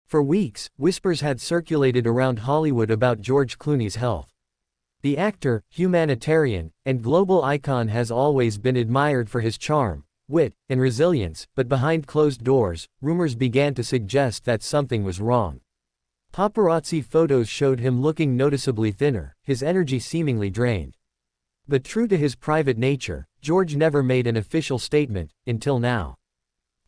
For weeks, whispers had circulated around Hollywood about George Clooney's health. The actor, humanitarian, and global icon has always been admired for his charm, wit, and resilience, but behind closed doors, rumors began to suggest that something was wrong. Paparazzi photos showed him looking noticeably thinner, his energy seemingly drained. But true to his private nature, George never made an official statement, until now.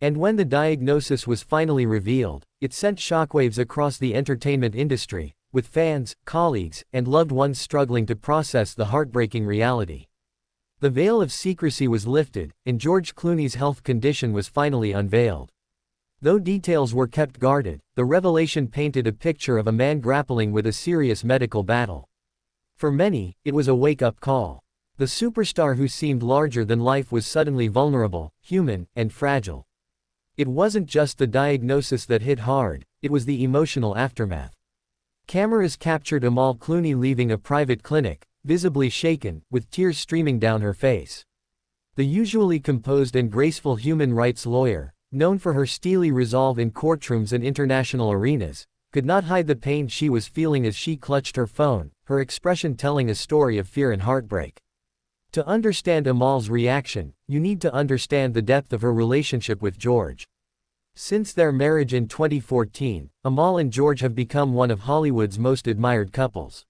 And when the diagnosis was finally revealed, it sent shockwaves across the entertainment industry, with fans, colleagues, and loved ones struggling to process the heartbreaking reality. The veil of secrecy was lifted, and George Clooney's health condition was finally unveiled. Though details were kept guarded, the revelation painted a picture of a man grappling with a serious medical battle. For many, it was a wake-up call. The superstar who seemed larger than life was suddenly vulnerable, human, and fragile. It wasn't just the diagnosis that hit hard, it was the emotional aftermath. Cameras captured Amal Clooney leaving a private clinic, visibly shaken, with tears streaming down her face. The usually composed and graceful human rights lawyer, known for her steely resolve in courtrooms and international arenas, could not hide the pain she was feeling as she clutched her phone, her expression telling a story of fear and heartbreak. To understand Amal's reaction, you need to understand the depth of her relationship with George. Since their marriage in 2014, Amal and George have become one of Hollywood's most admired couples.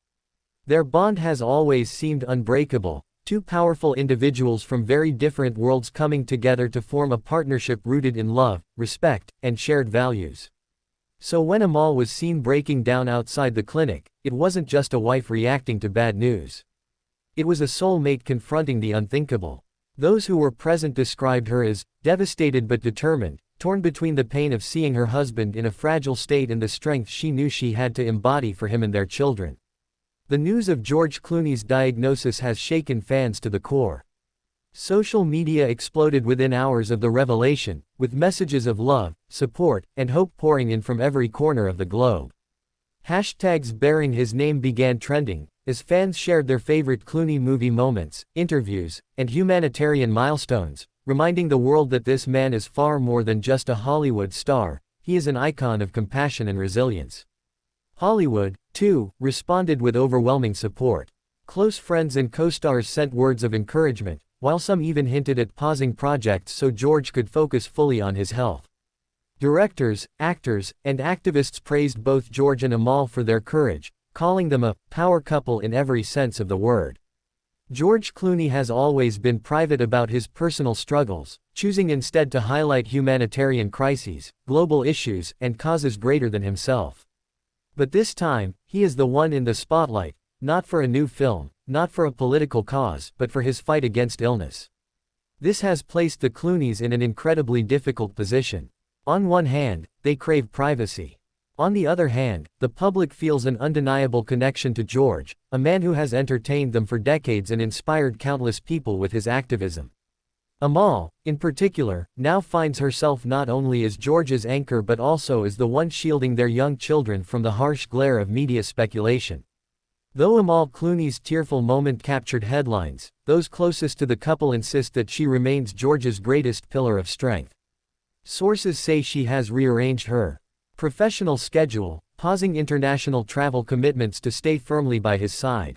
Their bond has always seemed unbreakable, two powerful individuals from very different worlds coming together to form a partnership rooted in love, respect, and shared values. So when Amal was seen breaking down outside the clinic, it wasn't just a wife reacting to bad news. It was a soulmate confronting the unthinkable. Those who were present described her as devastated but determined, torn between the pain of seeing her husband in a fragile state and the strength she knew she had to embody for him and their children. The news of George Clooney's diagnosis has shaken fans to the core. Social media exploded within hours of the revelation, with messages of love, support, and hope pouring in from every corner of the globe. Hashtags bearing his name began trending, as fans shared their favorite Clooney movie moments, interviews, and humanitarian milestones, reminding the world that this man is far more than just a Hollywood star, he is an icon of compassion and resilience. Hollywood, too, responded with overwhelming support. Close friends and co-stars sent words of encouragement, while some even hinted at pausing projects so George could focus fully on his health. Directors, actors, and activists praised both George and Amal for their courage, calling them a power couple in every sense of the word. George Clooney has always been private about his personal struggles, choosing instead to highlight humanitarian crises, global issues, and causes greater than himself. But this time, he is the one in the spotlight, not for a new film, not for a political cause, but for his fight against illness. This has placed the Clooneys in an incredibly difficult position. On one hand, they crave privacy. On the other hand, the public feels an undeniable connection to George, a man who has entertained them for decades and inspired countless people with his activism. Amal, in particular, now finds herself not only as George's anchor but also as the one shielding their young children from the harsh glare of media speculation. Though Amal Clooney's tearful moment captured headlines, those closest to the couple insist that she remains George's greatest pillar of strength. Sources say she has rearranged her professional schedule, pausing international travel commitments to stay firmly by his side.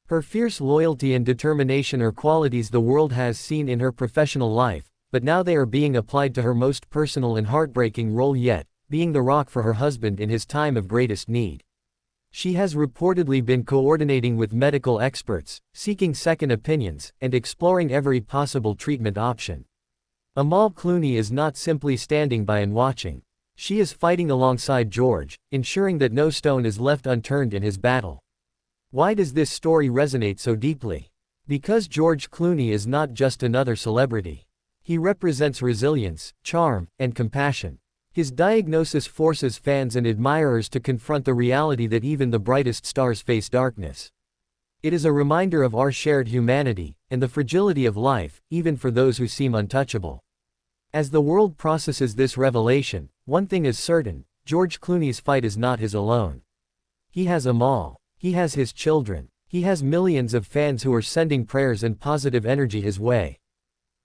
Her fierce loyalty and determination are qualities the world has seen in her professional life, but now they are being applied to her most personal and heartbreaking role yet, being the rock for her husband in his time of greatest need. She has reportedly been coordinating with medical experts, seeking second opinions, and exploring every possible treatment option. Amal Clooney is not simply standing by and watching. She is fighting alongside George, ensuring that no stone is left unturned in his battle. Why does this story resonate so deeply? Because George Clooney is not just another celebrity. He represents resilience, charm, and compassion. His diagnosis forces fans and admirers to confront the reality that even the brightest stars face darkness. It is a reminder of our shared humanity, and the fragility of life, even for those who seem untouchable. As the world processes this revelation, one thing is certain: George Clooney's fight is not his alone. He has Amal. He has his children. He has millions of fans who are sending prayers and positive energy his way.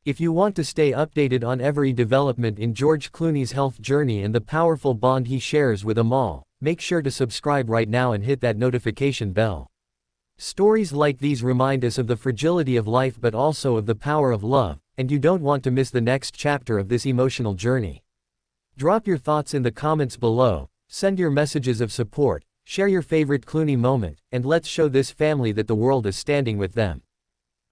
If you want to stay updated on every development in George Clooney's health journey and the powerful bond he shares with Amal, make sure to subscribe right now and hit that notification bell. Stories like these remind us of the fragility of life but also of the power of love, and you don't want to miss the next chapter of this emotional journey. Drop your thoughts in the comments below, send your messages of support, share your favorite Clooney moment, and let's show this family that the world is standing with them.